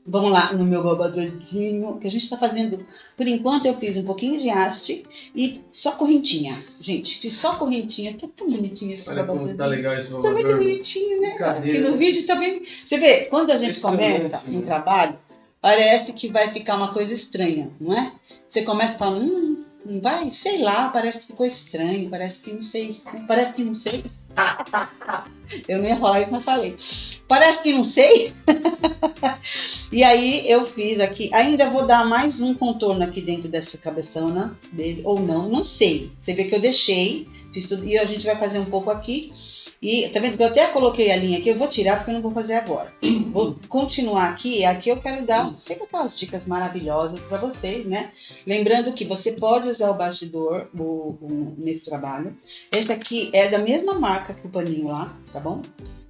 Vamos lá no meu babadorzinho, que a gente está fazendo. Por enquanto eu fiz um pouquinho de haste e só correntinha. Gente, fiz só correntinha. Tá tão bonitinho esse babadorzinho. Tá legal esse babador. Tá muito bonitinho, né? Aqui no vídeo tá bem. Você vê, quando a gente começa um trabalho, parece que vai ficar uma coisa estranha, não é? Você começa a falar, não vai, sei lá, parece que ficou estranho, parece que não sei. Eu não ia falar isso, mas falei. Parece que não sei. E aí eu fiz aqui, ainda vou dar mais um contorno aqui dentro dessa cabeçona dele, ou não sei. Você vê que eu deixei, fiz tudo, e a gente vai fazer um pouco aqui. E tá vendo que eu até coloquei a linha aqui, eu vou tirar porque eu não vou fazer agora. Vou continuar aqui, aqui eu quero dar sempre aquelas dicas maravilhosas para vocês, né? Lembrando que você pode usar o bastidor nesse trabalho. Esse aqui é da mesma marca que o paninho lá, tá bom?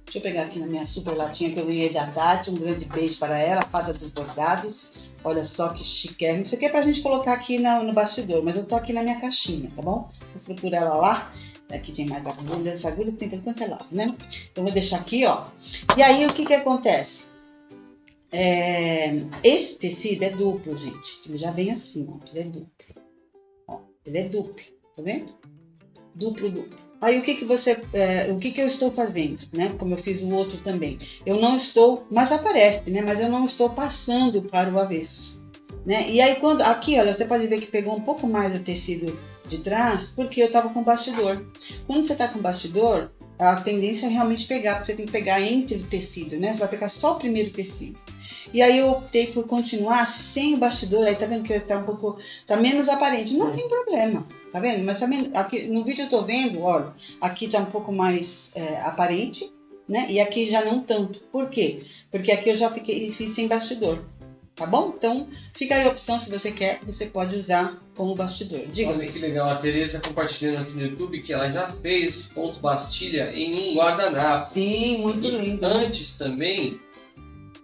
Deixa eu pegar aqui na minha super latinha que eu ganhei da Tati. Um grande beijo para ela, a fada dos bordados. Olha só que chiquérrimo. Isso aqui é pra gente colocar aqui no bastidor, mas eu tô aqui na minha caixinha, tá bom? Vamos procurar ela lá. Aqui tem mais agulhas. Agulhas tem pelo quanto é lado, né? Então vou deixar aqui, ó. E aí o que acontece? Esse tecido é duplo, gente. Ele já vem assim, ó. Ele é duplo. Ó, ele é duplo, tá vendo? Duplo. Aí o que eu estou fazendo, né? Como eu fiz o outro também. Eu não estou, mas aparece, né? Mas eu não estou passando para o avesso, né? E aí quando, aqui, olha, você pode ver que pegou um pouco mais do tecido de trás, porque eu estava com bastidor. Quando você está com bastidor, a tendência é realmente pegar, porque você tem que pegar entre o tecido, né? Você vai pegar só o primeiro tecido. E aí eu optei por continuar sem o bastidor. Aí tá vendo que tá um pouco, tá menos aparente. Não tem problema, tá vendo? Mas também aqui no vídeo eu tô vendo, olha, aqui tá um pouco mais aparente, né? E aqui já não tanto. Por quê? Porque aqui eu já fiz sem bastidor. Tá bom? Então, fica aí a opção, se você quer, você pode usar como bastidor. Diga. Olha que legal, a Tereza compartilhando aqui no YouTube que ela já fez ponto bastilha em um guardanapo. Sim, muito lindo. Antes também,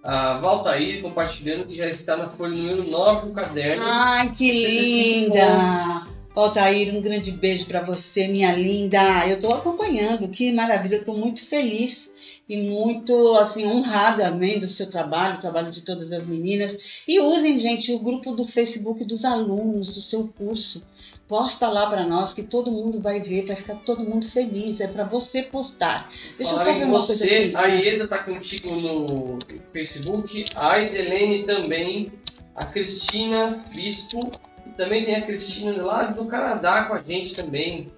a Valtair compartilhando que já está na folha número 9 do caderno. Ai, que linda! Valtair, um grande beijo para você, minha linda. Eu estou acompanhando, que maravilha, eu estou muito feliz e muito assim honrada, né, do seu trabalho, o trabalho de todas as meninas. E usem, gente, o grupo do Facebook dos alunos do seu curso. Posta lá para nós que todo mundo vai ver, vai ficar todo mundo feliz. É para você postar. Deixa eu só ver uma coisa aqui. A Ieda tá contigo no Facebook, a Idelene também, a Cristina Bispo, e também tem a Cristina lá do Canadá com a gente também.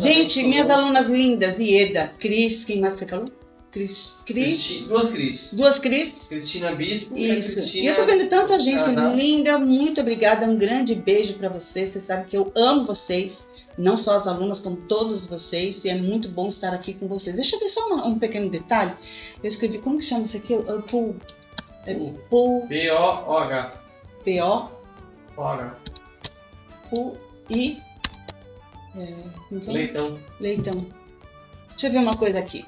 Gente, minhas alunas lindas, Ieda, Cris, quem mais você falou? Duas Cris. Cristina Bispo. Isso. E eu tô vendo tanta gente linda. Muito obrigada. Um grande beijo para vocês. Você sabe que eu amo vocês. Não só as alunas, como todos vocês. E é muito bom estar aqui com vocês. Deixa eu ver só um pequeno detalhe. Eu escrevi, como que chama isso aqui? P-O-O-H. P-O-O-H. U-I. Leitão. Deixa eu ver uma coisa aqui.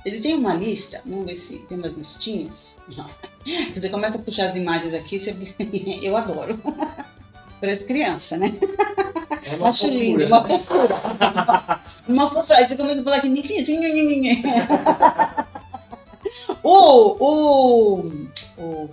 Ele tem uma lista, vamos ver se tem umas listinhas. Você começa a puxar as imagens aqui, eu adoro. Parece criança, né? É uma Acho lindo, uma fofura. Aí você começa a falar que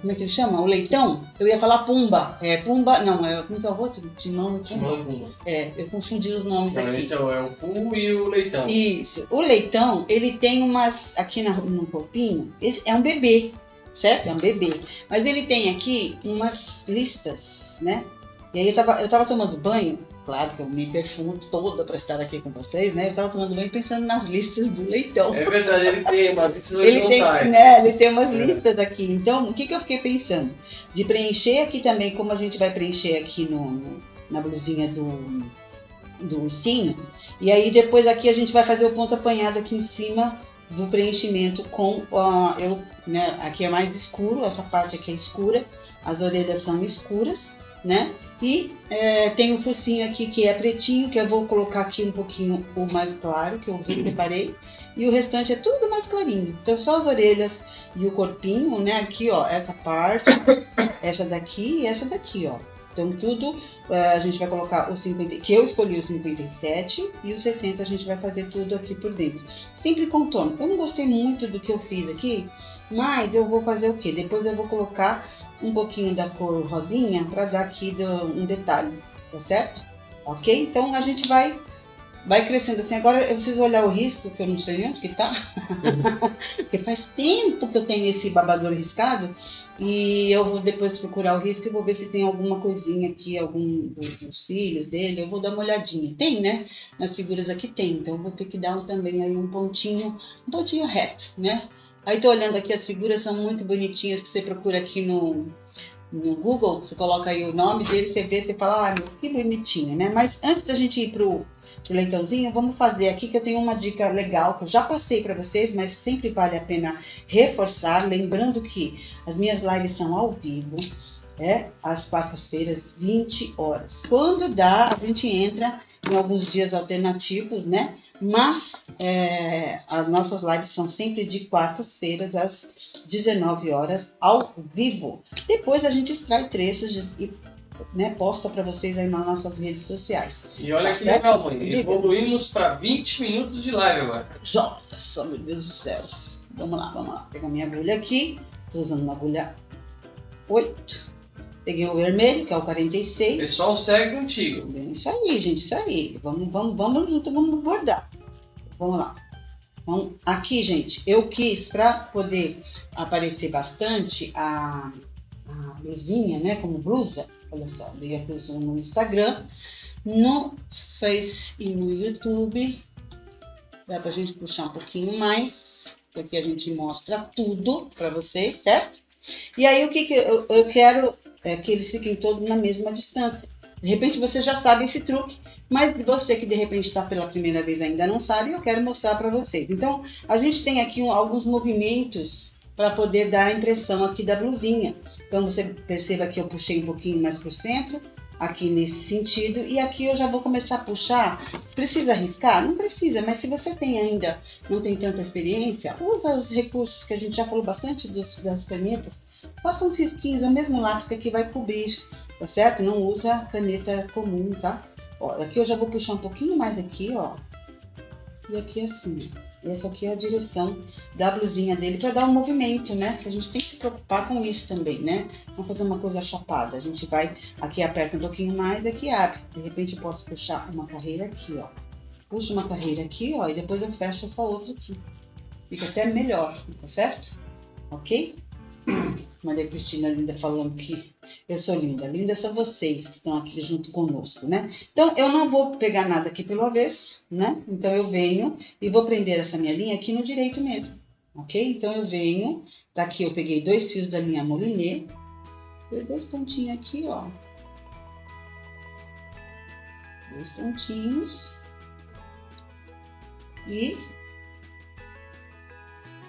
como é que ele chama? O leitão? Eu ia falar Pumba. Pumba, não, como que é o outro? Timão e Pumba. Eu confundi os nomes aqui. Esse é o Pumba e o leitão. Isso. O leitão, ele tem umas, aqui no corpinho, é um bebê, certo? É um bebê. Mas ele tem aqui umas listas, né? E aí eu tava tomando banho, claro que eu me perfumo toda para estar aqui com vocês, né? Eu tava tomando banho pensando nas listas do leitão. É verdade, ele tem umas listas. Ele tem umas listas aqui. Então, o que eu fiquei pensando? De preencher aqui também, como a gente vai preencher aqui na blusinha do ursinho. E aí depois aqui a gente vai fazer o ponto apanhado aqui em cima do preenchimento com aqui é mais escuro, essa parte aqui é escura, as orelhas são escuras, né? E tem o focinho aqui que é pretinho, que eu vou colocar aqui um pouquinho o mais claro, que eu separei. E o restante é tudo mais clarinho. Então só as orelhas e o corpinho, né? Aqui, ó, essa parte, essa daqui e essa daqui, ó. Então tudo, a gente vai colocar o 50, que eu escolhi o 57 e o 60 a gente vai fazer tudo aqui por dentro. Sempre contorno. Eu não gostei muito do que eu fiz aqui, mas eu vou fazer o quê? Depois eu vou colocar um pouquinho da cor rosinha para dar aqui um detalhe, tá certo? Ok? Então a gente vai crescendo assim. Agora eu preciso olhar o risco, que eu não sei onde que tá. Porque faz tempo que eu tenho esse babador riscado. E eu vou depois procurar o risco e vou ver se tem alguma coisinha aqui, algum dos cílios dele. Eu vou dar uma olhadinha. Tem, né? Nas figuras aqui tem. Então eu vou ter que dar também aí um pontinho reto, né? Aí tô olhando aqui, as figuras são muito bonitinhas, que você procura aqui no Google. Você coloca aí o nome dele, você vê, você fala, meu, que bonitinho, né? Mas antes da gente ir pro leitãozinho, vamos fazer aqui que eu tenho uma dica legal que eu já passei para vocês, mas sempre vale a pena reforçar, lembrando que as minhas lives são ao vivo, às quartas-feiras, 20 horas. Quando dá, a gente entra em alguns dias alternativos, né? Mas as nossas lives são sempre de quartas-feiras, às 19 horas, ao vivo. Depois a gente extrai trechos e posta para vocês aí nas nossas redes sociais. E olha que legal, mãe. Evoluímos para 20 minutos de live agora. Nossa, meu Deus do céu. Vamos lá. Pegar minha agulha aqui. Estou usando uma agulha 8. Peguei o vermelho, que é o 46. O pessoal segue contigo. Isso aí, gente, isso aí. Vamos junto, vamos bordar. Vamos lá. Então, aqui, gente, eu quis, para poder aparecer bastante a blusinha, né, como blusa. Olha só, dei aqui o zoom no Instagram, no Face e no YouTube. Dá pra gente puxar um pouquinho mais, porque a gente mostra tudo pra vocês, certo? E aí o que eu quero é que eles fiquem todos na mesma distância. De repente você já sabe esse truque, mas você que de repente está pela primeira vez ainda não sabe, eu quero mostrar para vocês. Então, a gente tem aqui alguns movimentos para poder dar a impressão aqui da blusinha. Então, você perceba que eu puxei um pouquinho mais para o centro, aqui nesse sentido, e aqui eu já vou começar a puxar. Você precisa arriscar? Não precisa, mas se você não tem tanta experiência, usa os recursos que a gente já falou bastante das canetas, faça uns risquinhos, é o mesmo lápis que aqui vai cobrir, tá certo? Não usa caneta comum, tá? Ó, aqui eu já vou puxar um pouquinho mais aqui, ó, e aqui assim. Essa aqui é a direção da blusinha dele para dar um movimento, né? Que a gente tem que se preocupar com isso também, né? Vamos fazer uma coisa chapada. A gente vai aqui, aperta um pouquinho mais, aqui abre. De repente eu posso puxar uma carreira aqui, ó. Puxo uma carreira aqui, ó, e depois eu fecho essa outra aqui. Fica até melhor, tá certo? Ok? Maria Cristina linda falando que eu sou linda. Linda são vocês que estão aqui junto conosco, né? Então, eu não vou pegar nada aqui pelo avesso, né? Então, eu venho e vou prender essa minha linha aqui no direito mesmo, ok? Então, eu venho, daqui eu peguei 2 fios da linha moulinet, 2 pontinhos aqui, ó. 2 pontinhos. E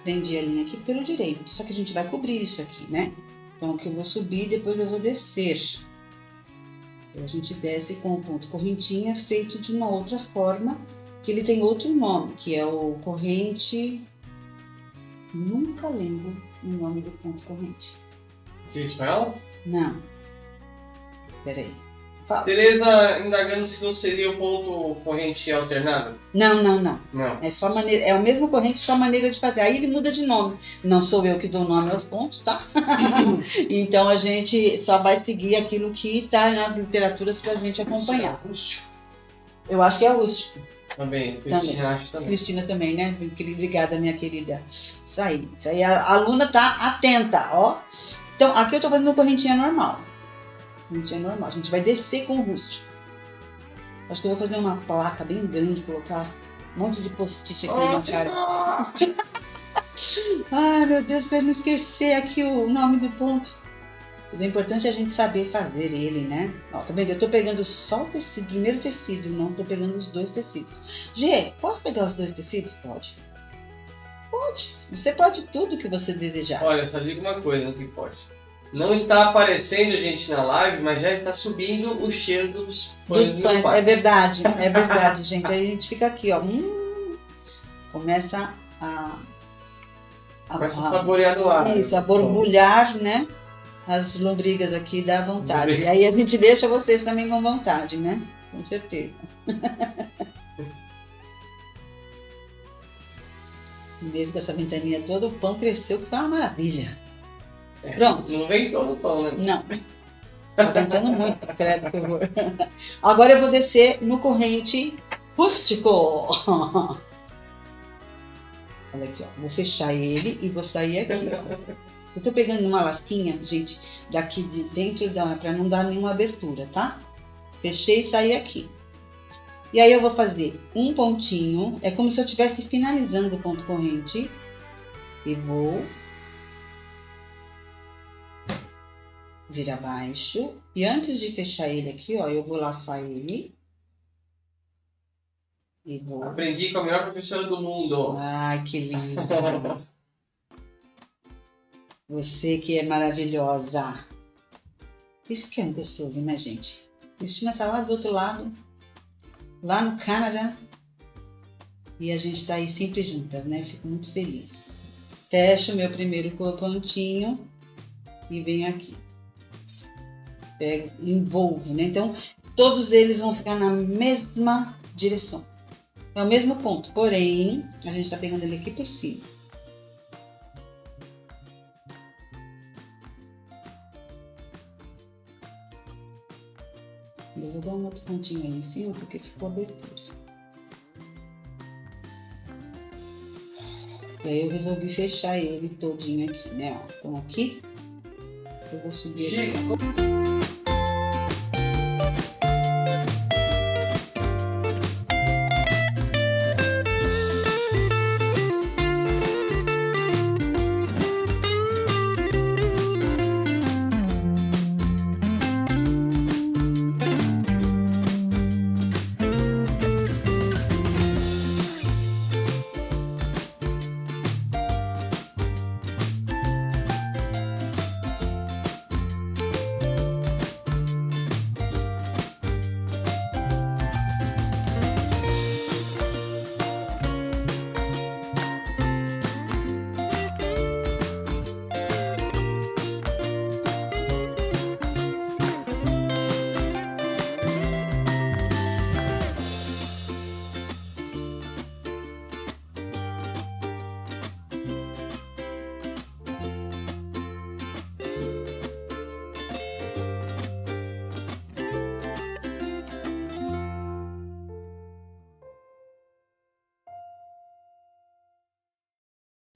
prendi a linha aqui pelo direito, só que a gente vai cobrir isso aqui, né? Então, aqui eu vou subir, depois eu vou descer. A gente desce com o ponto correntinha, feito de uma outra forma, que ele tem outro nome, que é o corrente... Nunca lembro o nome do ponto corrente. Que espanhol? Não. Peraí. Fala. Tereza indagando se não seria o ponto corrente alternado? Não. Não. É só maneira, é o mesmo corrente, só maneira de fazer. Aí ele muda de nome. Não sou eu que dou nome aos pontos, tá? Então a gente só vai seguir aquilo que está nas literaturas pra gente acompanhar. Eu acho que é rústico. Também, Cristina acha também. Cristina também, né? Obrigada, minha querida. Isso aí a aluna tá atenta, ó. Então, aqui eu tô fazendo uma correntinha normal. A gente vai descer com o rústico. Acho que eu vou fazer uma placa bem grande, colocar um monte de post-it aqui na minha cara. Ai, meu Deus, para não esquecer aqui o nome do ponto. Mas é importante a gente saber fazer ele, né? Ó, tá vendo? Eu tô pegando só o tecido, o primeiro tecido, não tô pegando os 2 tecidos. Gê, posso pegar os 2 tecidos? Pode. Pode. Você pode tudo que você desejar. Olha, só digo uma coisa que pode. Não está aparecendo, gente, na live, mas já está subindo o cheiro dos pães do meu pai. É verdade, gente. Aí a gente fica aqui, ó. Começa a saborear do lado. Isso, a borbulhar, né? as lombrigas aqui dá vontade. Lombriga. E aí a gente deixa vocês também com vontade, né? Com certeza. Mesmo com essa ventaninha toda, o pão cresceu, que foi uma maravilha. Pronto. Não vem todo o pão, né? Não. Tá ventando muito, credo, que horror. Agora eu vou descer no corrente rústico. Olha aqui, ó. Vou fechar ele e vou sair aqui, ó. Eu tô pegando uma lasquinha, gente, daqui de dentro, pra não dar nenhuma abertura, tá? Fechei e saí aqui. E aí eu vou fazer um pontinho, é como se eu estivesse finalizando o ponto corrente. E vou vir abaixo. E antes de fechar ele aqui, ó, eu vou laçar ele. E vou... Aprendi com a melhor professora do mundo. Ai, que lindo. Você que é maravilhosa. Isso que é um gostoso, né, gente? Cristina tá lá do outro lado, lá no Canadá. E a gente tá aí sempre juntas, né? Fico muito feliz. Fecho meu primeiro pontinho e venho aqui. Pego, envolvo, né? Então, todos eles vão ficar na mesma direção. É o mesmo ponto, porém, a gente tá pegando ele aqui por cima. Eu vou dar um outro pontinho aí em cima, porque ficou abertura. E aí eu resolvi fechar ele todinho aqui, né? Ó. Então aqui, eu vou subir aqui.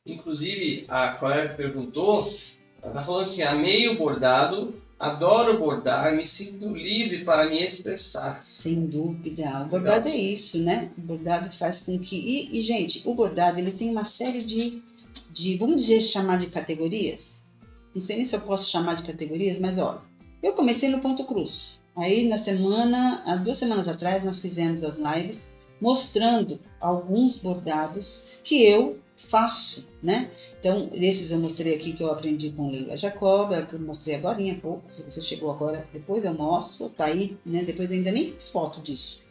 Inclusive, a colega perguntou, ela tá falando assim, amei o bordado, adoro bordar, me sinto livre para me expressar. Sem dúvida. O bordado é isso, né? O bordado faz com que... E, gente, o bordado, ele tem uma série de, vamos dizer, chamar de categorias. Não sei nem se eu posso chamar de categorias, mas olha, eu comecei no ponto cruz. Aí, há 2 semanas atrás, nós fizemos as lives mostrando alguns bordados que eu faço, né? Então, esses eu mostrei aqui que eu aprendi com Leila Jacoba, que eu mostrei agora há pouco. Se você chegou agora, depois eu mostro, tá aí, né? Depois ainda nem fiz foto disso.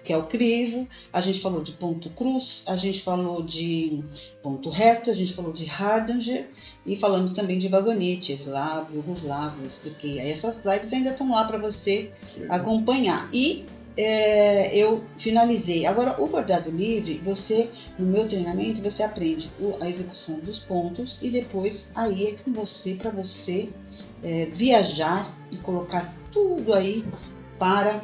Que é o crivo, a gente falou de ponto cruz, a gente falou de ponto reto, a gente falou de hardanger e falamos também de vagonete, eslavo, ruslavo, eu expliquei. Aí essas lives ainda estão lá para você acompanhar. E eu finalizei. Agora, o bordado livre, você, no meu treinamento, você aprende a execução dos pontos e depois aí é com você, para você viajar e colocar tudo aí para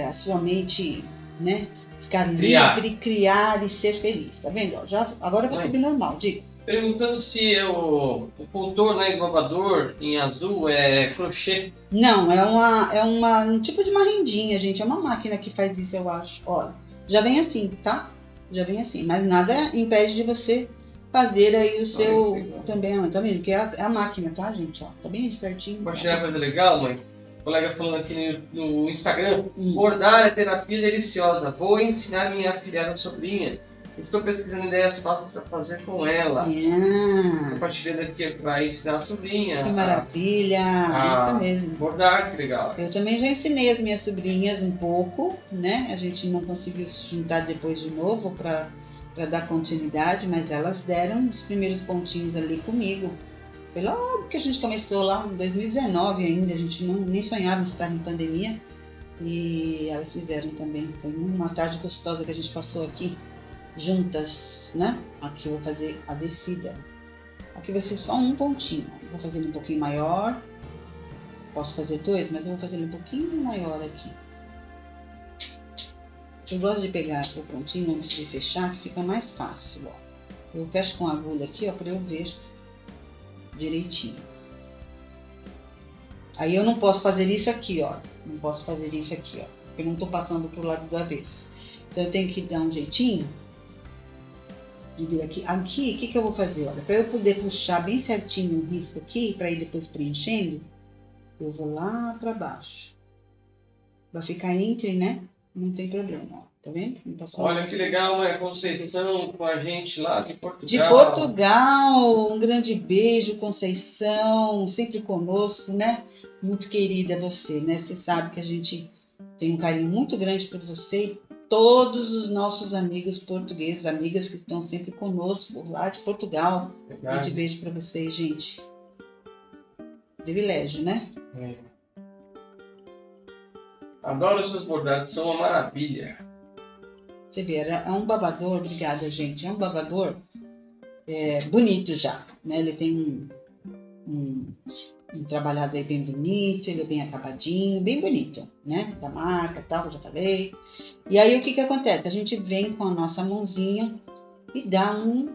a sua mente, né, ficar livre, criar e ser feliz. Tá vendo? Agora eu vou subir normal, diga. Perguntando se o contorno, né, esbobador em azul é crochê. Não, é um tipo de uma rendinha, gente. É uma máquina que faz isso, eu acho. Olha, já vem assim, tá? Já vem assim. Mas nada impede de você fazer aí o seu também. Tá vendo? Que é a máquina, tá, gente? Ó, tá bem pertinho. Pode tirar coisa legal, mãe? O colega falando aqui no Instagram. Bordar é terapia deliciosa. Vou ensinar minha afilhada sobrinha. Estou pesquisando ideias fáceis para fazer com ela. Compartilhando aqui para ensinar a sobrinha. Que maravilha! Isso mesmo. Bordar, que legal. Eu também já ensinei as minhas sobrinhas um pouco, né? A gente não conseguiu se juntar depois de novo para dar continuidade, mas elas deram os primeiros pontinhos ali comigo. Foi logo que a gente começou lá em 2019 ainda, a gente nem sonhava em estar em pandemia. E elas fizeram também. Foi uma tarde gostosa que a gente passou aqui, juntas, né? Aqui eu vou fazer a descida. Aqui vai ser só um pontinho. Vou fazer ele um pouquinho maior. Posso fazer dois, mas eu vou fazer ele um pouquinho maior aqui. Eu gosto de pegar o pontinho antes de fechar, que fica mais fácil, ó. Eu fecho com a agulha aqui, ó, para eu ver direitinho. Aí eu não posso fazer isso aqui, ó. Não posso fazer isso aqui, ó. Porque eu não tô passando pro lado do avesso. Então eu tenho que dar um jeitinho de vir aqui. Aqui, o que que eu vou fazer? Olha, para eu poder puxar bem certinho o risco aqui, para ir depois preenchendo, eu vou lá para baixo. Vai ficar entre, né? Não tem problema, ó. Tá vendo? Olha que legal, é Conceição com a gente lá de Portugal. De Portugal, um grande beijo, Conceição, sempre conosco, né? Muito querida você, né? Você sabe que a gente tem um carinho muito grande por você e todos os nossos amigos portugueses, amigas que estão sempre conosco lá de Portugal. Verdade. Muito beijo para vocês, gente. Privilégio, né? É. Adoro seus bordados, são uma maravilha. Você vê, é um babador, obrigada, gente. É um babador bonito já, né? Ele tem um trabalhado aí bem bonito, ele é bem acabadinho, bem bonito, né? Da marca e tal, que eu já falei. E aí o que que acontece? A gente vem com a nossa mãozinha e dá um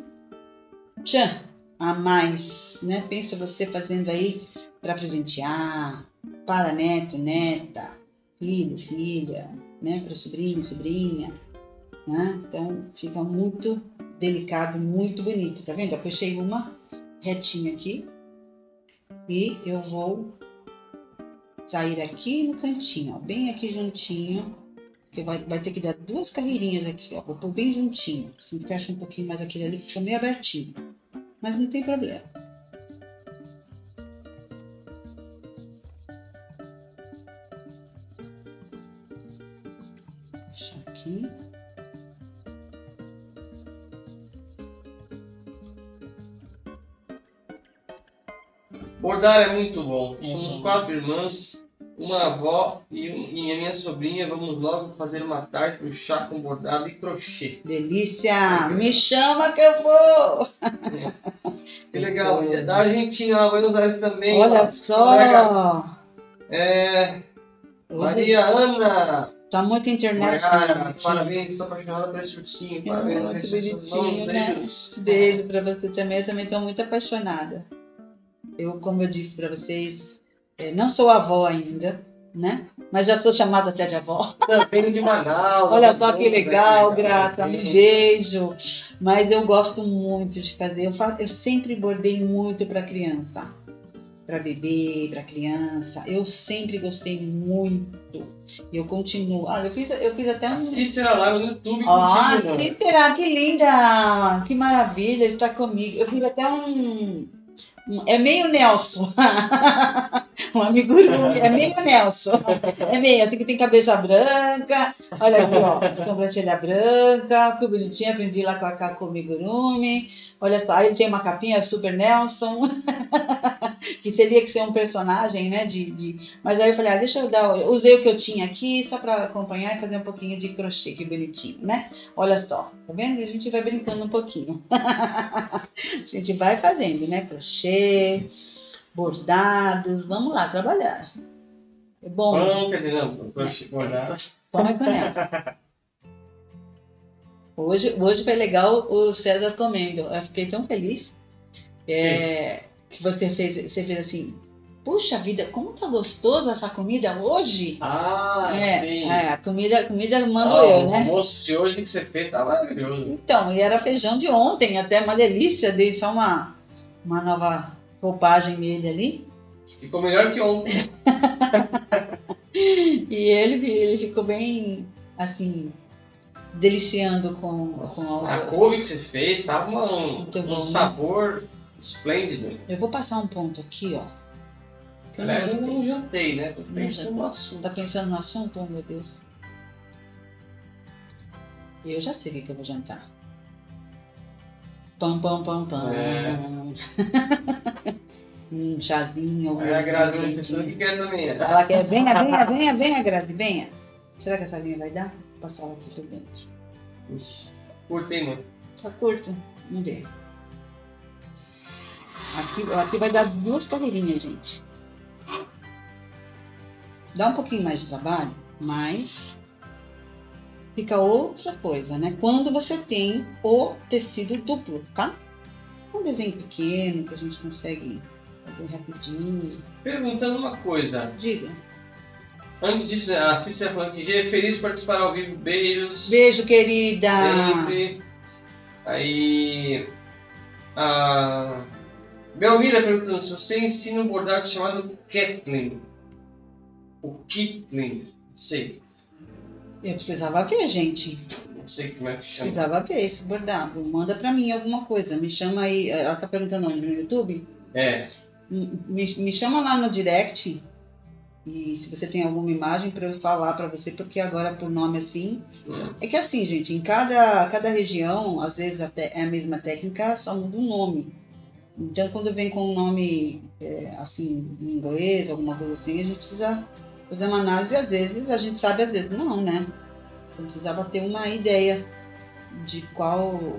tchan a mais, né? Pensa você fazendo aí para presentear, para neto, neta, filho, filha, né? Para sobrinho, sobrinha. Né? Então fica muito delicado, muito bonito, tá vendo? Eu puxei uma retinha aqui e eu vou sair aqui no cantinho, ó, bem aqui juntinho, que vai ter que dar duas carreirinhas aqui, ó, vou pôr bem juntinho, se fecha um pouquinho mais aquele ali, fica meio abertinho, mas não tem problema. Deixa aqui. Bordar é muito bom. É Somos bom. 4 irmãs, uma avó e a minha sobrinha. Vamos logo fazer uma tarde para chá com bordado e crochê. Delícia! Me chama que eu vou! Que legal. E da Argentina, lá Buenos Aires também. Olha ó. só! Maria Ana. Tá muita internet. Maiara, parabéns, estou apaixonada por esse ursinho. Parabéns, Muito beijo bonitinho, né? beijos. Beijo pra você também. Eu também tô muito apaixonada. Como eu disse pra vocês, não sou avó ainda, né? Mas já sou chamada até de avó. Também de Manaus. Olha só que legal, Grata. Um beijo. Mas eu gosto muito de fazer. Eu sempre bordei muito pra criança. Pra bebê, pra criança. Eu sempre gostei muito. E eu continuo. Ah, eu fiz até um. Cícera lá no YouTube. Ó, Cícera, que linda! Que maravilha estar comigo. Eu fiz até é meio Nelson. Um amigurumi. É meio Nelson. É meio, assim que tem cabeça branca. Olha aqui, ó. Sobrancelha branca. Que bonitinho. Aprendi lá com a Kaká com amigurumi. Olha só. Aí ele tem uma capinha super Nelson. Que teria que ser um personagem, né? Mas aí eu falei, deixa eu dar. Eu usei o que eu tinha aqui só para acompanhar e fazer um pouquinho de crochê, que bonitinho, né? Olha só, tá vendo? A gente vai brincando um pouquinho. A gente vai fazendo, né? Crochê, bordados, vamos lá trabalhar. É bom. Pão, quer dizer, não, crochê, bordado. Pão é com Nelson. Hoje foi legal o César comendo. Eu fiquei tão feliz. Que você fez assim, puxa vida, como tá gostosa essa comida hoje. Sim. A comida mando eu, né? O almoço de hoje que você fez tá maravilhoso. Então, e era feijão de ontem, até uma delícia, dei só uma nova roupagem nele ali. Ficou melhor que ontem. E ele ficou bem, assim, deliciando com a couve que você fez, tava um sabor esplêndido. Eu vou passar um ponto aqui, ó. Aliás, eu não jantei, né? Tô pensando no assunto. Tá pensando no assunto? Oh, meu Deus. Eu já sei o que eu vou jantar. Pão, pão, pão, pão. um chazinho. É a Grazi, uma pessoa que quer também. Ela quer, venha, Grazi, venha. Será que essa linha vai dar? Vou passar ela aqui por dentro. Ixi, curtei, mano. Tá curta? Vamos ver. Aqui vai dar 2 carreirinhas, gente. Dá um pouquinho mais de trabalho, mas fica outra coisa, né? Quando você tem o tecido duplo, tá? Um desenho pequeno que a gente consegue fazer rapidinho. Perguntando uma coisa. Diga. Antes disso, a Cícera falando que é feliz de participar ao vivo. Beijos. Beijo, querida. Sempre. Aí... A Belmira perguntando se você ensina um bordado chamado Catlin. O Kitling. Não sei. Eu precisava ver, gente. Não sei como é que chama. Precisava ver esse bordado. Manda pra mim alguma coisa. Me chama aí. Ela tá perguntando onde? No YouTube? É. Me chama lá no direct. E se você tem alguma imagem para eu falar para você, porque agora por nome assim... É que assim, gente, em cada região, às vezes até é a mesma técnica, só muda o nome. Então, quando vem com um nome, assim, em inglês, alguma coisa assim, a gente precisa fazer uma análise. Às vezes a gente sabe, às vezes não, né? Eu precisava ter uma ideia de qual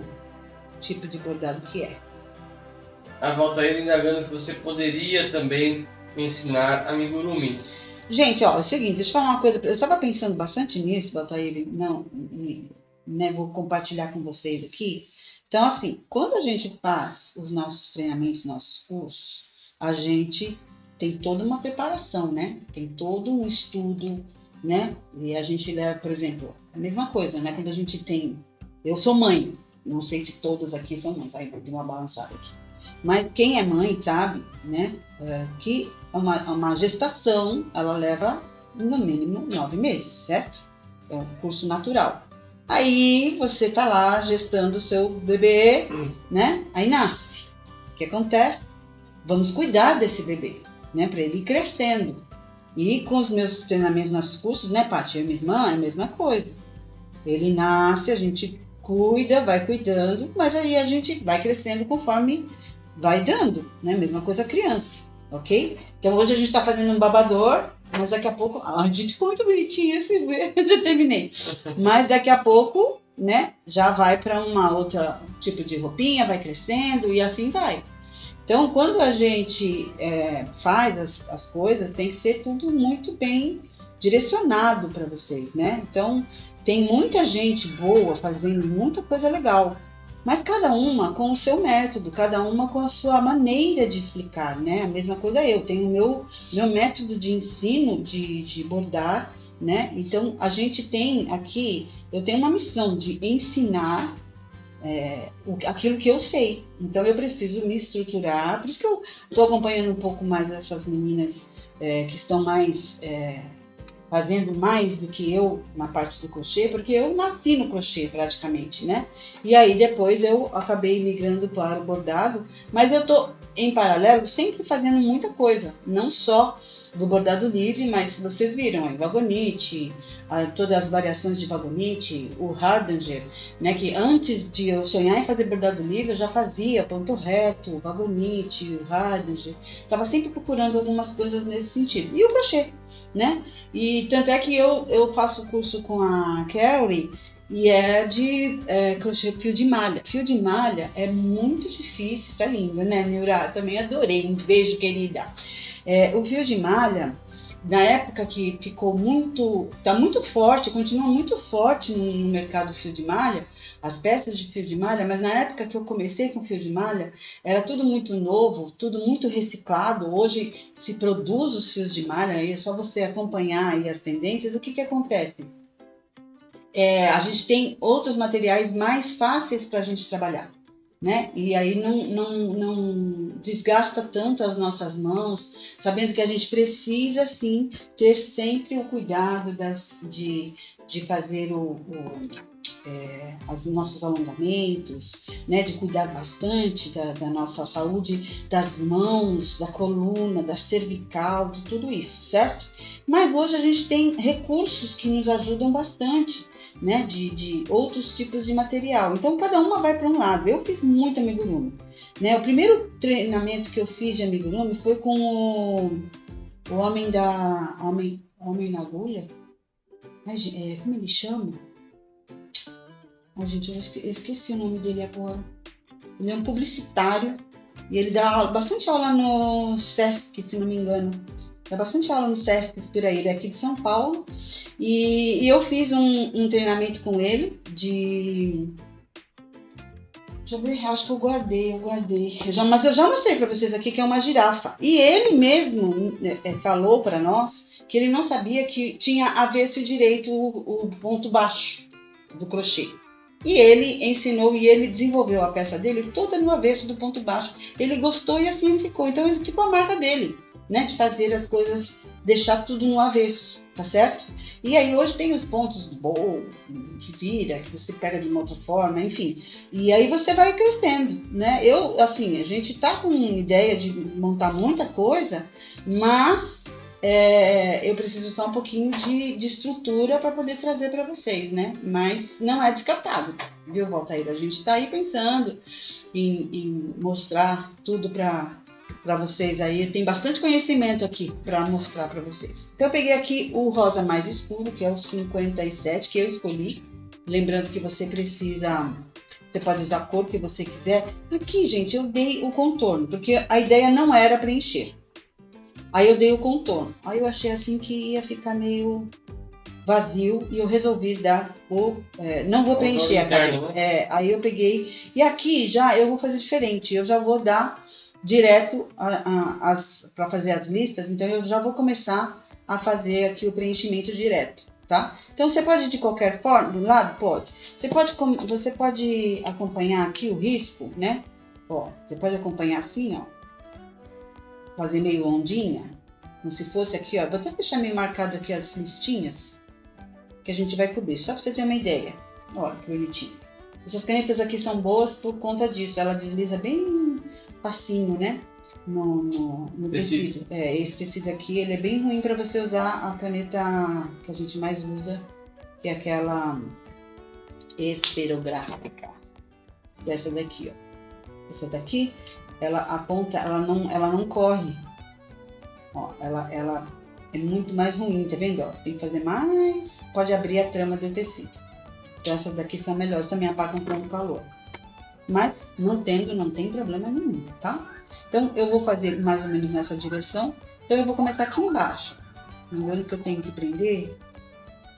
tipo de bordado que é. A Valtaíra indagando que você poderia também ensinar amigurumi. Gente, ó, é o seguinte, deixa eu falar uma coisa. Eu estava pensando bastante nisso, Valtaíra, não, né, vou compartilhar com vocês aqui. Então, assim, quando a gente faz os nossos treinamentos, nossos cursos, a gente tem toda uma preparação, né? Tem todo um estudo, né? E a gente leva, por exemplo, a mesma coisa, né? Quando a gente tem... Eu sou mãe, não sei se todos aqui são mães, aí tem uma balançada aqui. Mas quem é mãe sabe, né, que uma gestação, ela leva no mínimo 9 meses, certo? É um curso natural. Aí você tá lá gestando o seu bebê, né? Aí nasce. O que acontece? Vamos cuidar desse bebê, né? Para ele ir crescendo. E com os meus treinamentos, nossos cursos, né, Paty? Eu e minha irmã, é a mesma coisa. Ele nasce, a gente cuida, vai cuidando, mas aí a gente vai crescendo conforme vai dando, né? Mesma coisa a criança, ok? Então hoje a gente está fazendo um babador, mas daqui a pouco... a gente ficou muito bonitinha esse bebê, eu já terminei. Mas daqui a pouco, né, já vai para uma outra tipo de roupinha, vai crescendo e assim vai. Então, quando a gente faz as coisas, tem que ser tudo muito bem direcionado para vocês, né? Então, tem muita gente boa fazendo muita coisa legal, mas cada uma com o seu método, cada uma com a sua maneira de explicar, né? A mesma coisa eu tenho o meu método de ensino de bordar, né? Então, a gente tem aqui, eu tenho uma missão de ensinar aquilo que eu sei. Então eu preciso me estruturar, por isso que eu estou acompanhando um pouco mais essas meninas que estão mais fazendo mais do que eu na parte do crochê, porque eu nasci no crochê praticamente, né? E aí depois eu acabei migrando para o bordado, mas eu tô em paralelo sempre fazendo muita coisa, não só do bordado livre, mas vocês viram aí, vagonite, todas as variações de vagonite, o hardanger, né, que antes de eu sonhar em fazer bordado livre, eu já fazia ponto reto, vagonite, o hardanger, estava sempre procurando algumas coisas nesse sentido, e o crochê, né, e tanto é que eu faço curso com a Carrie, e é de crochê fio de malha. Fio de malha é muito difícil, tá lindo, né, Miura? Também adorei, um beijo, querida. O fio de malha, na época que ficou tá muito forte, continua muito forte no mercado fio de malha, as peças de fio de malha, mas na época que eu comecei com fio de malha, era tudo muito novo, tudo muito reciclado. Hoje se produz os fios de malha, aí é só você acompanhar aí as tendências. O que acontece? A gente tem outros materiais mais fáceis para a gente trabalhar, né? E aí não desgasta tanto as nossas mãos, sabendo que a gente precisa sim ter sempre o cuidado de fazer os nossos alongamentos, né? De cuidar bastante da nossa saúde, das mãos, da coluna, da cervical, de tudo isso, certo? Mas hoje a gente tem recursos que nos ajudam bastante, né? De outros tipos de material. Então cada uma vai para um lado. Eu fiz muito amigurumi, Né? O primeiro treinamento que eu fiz de amigurumi foi com o homem na agulha. Como ele chama? Ai, gente, eu esqueci o nome dele agora. Ele é um publicitário e ele dá bastante aula no Sesc, se não me engano. Dá bastante aula no Sesc Inspiraí, ele é aqui de São Paulo. E eu fiz um treinamento com ele de... Deixa eu ver, acho que eu guardei. Mas eu já mostrei para vocês aqui que é uma girafa. E ele mesmo falou para nós que ele não sabia que tinha avesso e direito o ponto baixo do crochê. E ele ensinou e ele desenvolveu a peça dele toda no avesso do ponto baixo. Ele gostou e assim ele ficou. Então ele ficou a marca dele, né? De fazer as coisas, deixar tudo no avesso, tá certo? E aí hoje tem os pontos do bowl, que vira, que você pega de uma outra forma, enfim. E aí você vai crescendo, né? A gente tá com ideia de montar muita coisa, mas... eu preciso só um pouquinho de estrutura para poder trazer para vocês, né? Mas não é descartado, viu, Valtair? A gente está aí pensando em mostrar tudo para vocês aí. Tem bastante conhecimento aqui para mostrar para vocês. Então eu peguei aqui o rosa mais escuro, que é o 57, que eu escolhi. Lembrando que você pode usar a cor que você quiser. Aqui, gente, eu dei o contorno, porque a ideia não era preencher. Aí eu dei o contorno. Aí eu achei assim que ia ficar meio vazio e eu resolvi dar não vou preencher a cabeça. Né? Aí eu peguei. E aqui já eu vou fazer diferente. Eu já vou dar direto para fazer as listas. Então eu já vou começar a fazer aqui o preenchimento direto, tá? Então você pode de qualquer forma, do lado? Pode. Você pode acompanhar aqui o risco, né? Ó, você pode acompanhar assim, ó. Fazer meio ondinha, como se fosse aqui, ó. Vou até deixar meio marcado aqui as listinhas que a gente vai cobrir, só para você ter uma ideia. Olha que bonitinho. Essas canetas aqui são boas por conta disso, ela desliza bem facinho, né? No tecido. Esse tecido aqui, ele é bem ruim para você usar a caneta que a gente mais usa, que é aquela esferográfica. Dessa daqui, ó. Essa daqui, ela aponta, ela não corre. Ó, ela é muito mais ruim, tá vendo? Ó, tem que fazer mais, pode abrir a trama do tecido. Então essas daqui são melhores, também apagam com o calor. Mas não tem problema nenhum, tá? Então eu vou fazer mais ou menos nessa direção. Então eu vou começar aqui embaixo. Lembrando que eu tenho que prender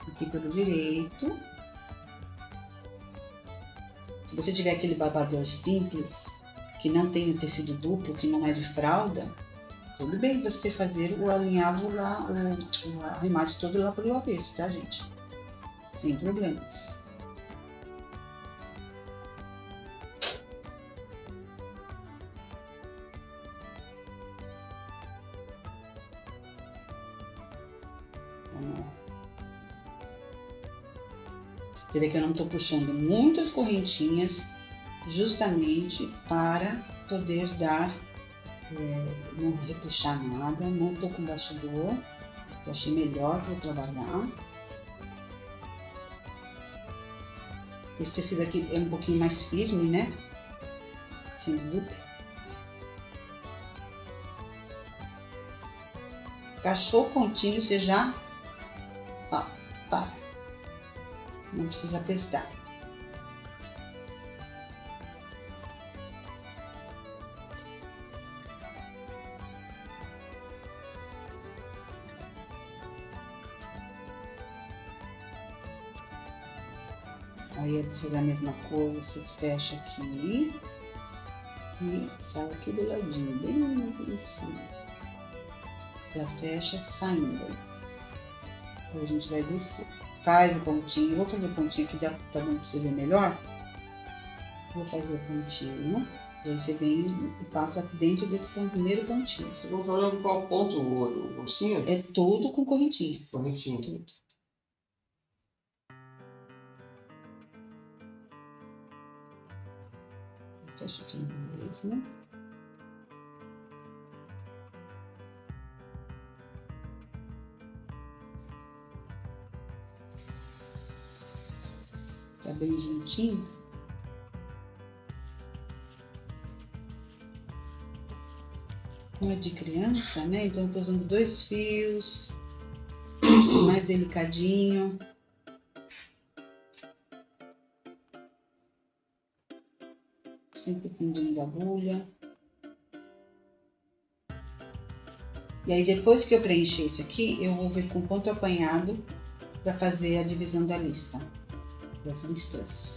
aqui pelo direito. Se você tiver aquele babador simples, que não tem o tecido duplo, que não é de fralda, tudo bem você fazer o alinhavo lá, o arremate todo lá pelo avesso, tá, gente? Sem problemas. Você vê que eu não estou puxando muitas correntinhas, justamente para poder dar, não repuxar nada. Não estou com bastidor, eu achei melhor para trabalhar. Esse tecido aqui é um pouquinho mais firme, né? Sendo duplo. Encaixou o pontinho, você já pá. Não precisa apertar. Aí, para pegar a mesma cor, você fecha aqui e sai aqui do ladinho, bem aqui em cima. Já fecha saindo. Então, a gente vai descer. Faz o pontinho. Vou fazer o pontinho aqui, tá bom pra você ver melhor? Vou fazer o pontinho. E aí você vem e passa dentro desse primeiro pontinho. Você está falando qual ponto, o ursinho? É todo com correntinha. Correntinha. Tudo. Fecha aqui mesmo. Tá bem juntinho. Não é de criança, né? Então eu tô usando 2 fios. Tem que ser mais delicadinho. Sempre fundindo a agulha. E aí depois que eu preencher isso aqui, eu vou vir com ponto apanhado para fazer a divisão da lista, das listras.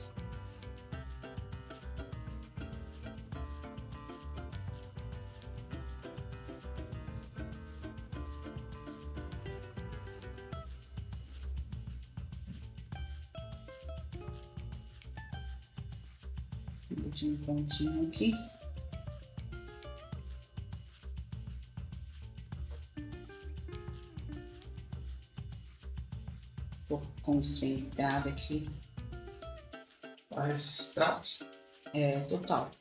Um pontinho aqui. Tô concentrada aqui. Esses pratos. É, total.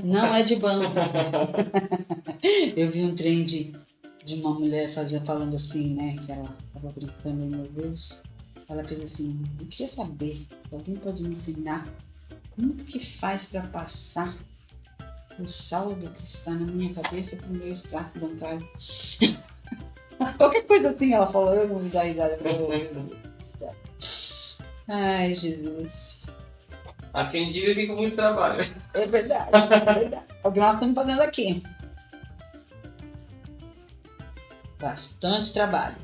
Não é de banco. Eu vi um trem de uma mulher falando assim, né? Que ela tava brincando, meu Deus. Ela fez assim, eu queria saber, alguém pode me ensinar como que faz para passar o saldo que está na minha cabeça para o meu extrato bancário? Qualquer coisa assim ela falou, eu não me dá risada. Ai, Jesus. Há quem diga que com muito trabalho. É verdade, é verdade. É o que nós estamos fazendo aqui. Bastante trabalho.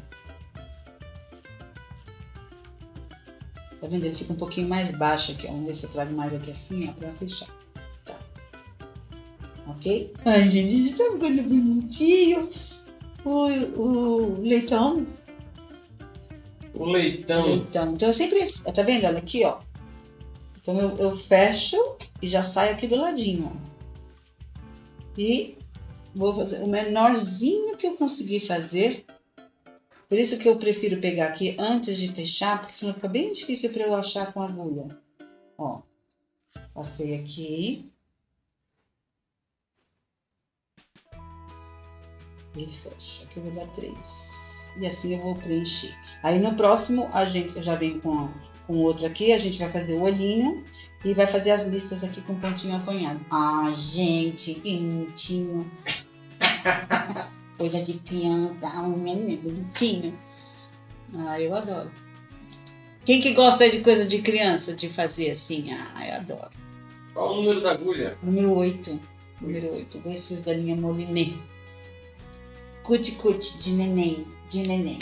Tá vendo? Ele fica um pouquinho mais baixo aqui. Vamos ver se eu trago mais aqui assim, ó, pra fechar. Tá. Ok? Ai, gente, tá ficando bonitinho. O leitão. O leitão. Então eu sempre... Tá vendo? Olha aqui, ó. Então eu fecho e já saio aqui do ladinho, ó. E vou fazer o menorzinho que eu conseguir fazer. Por isso que eu prefiro pegar aqui antes de fechar, porque senão fica bem difícil para eu achar com a agulha. Ó, passei aqui. E fecho. Aqui eu vou dar 3. E assim eu vou preencher. Aí no próximo eu já venho com outro aqui, a gente vai fazer o olhinho e vai fazer as listas aqui com pontinho apanhado. Ah, gente, que bonitinho. Coisa de criança, bonitinho. Ah, eu adoro. Quem que gosta de coisa de criança, de fazer assim? Ah, eu adoro. Qual o número da agulha? Número 8. Número 8. 2 fios da linha Moliné. Cuti-cuti de neném. De neném.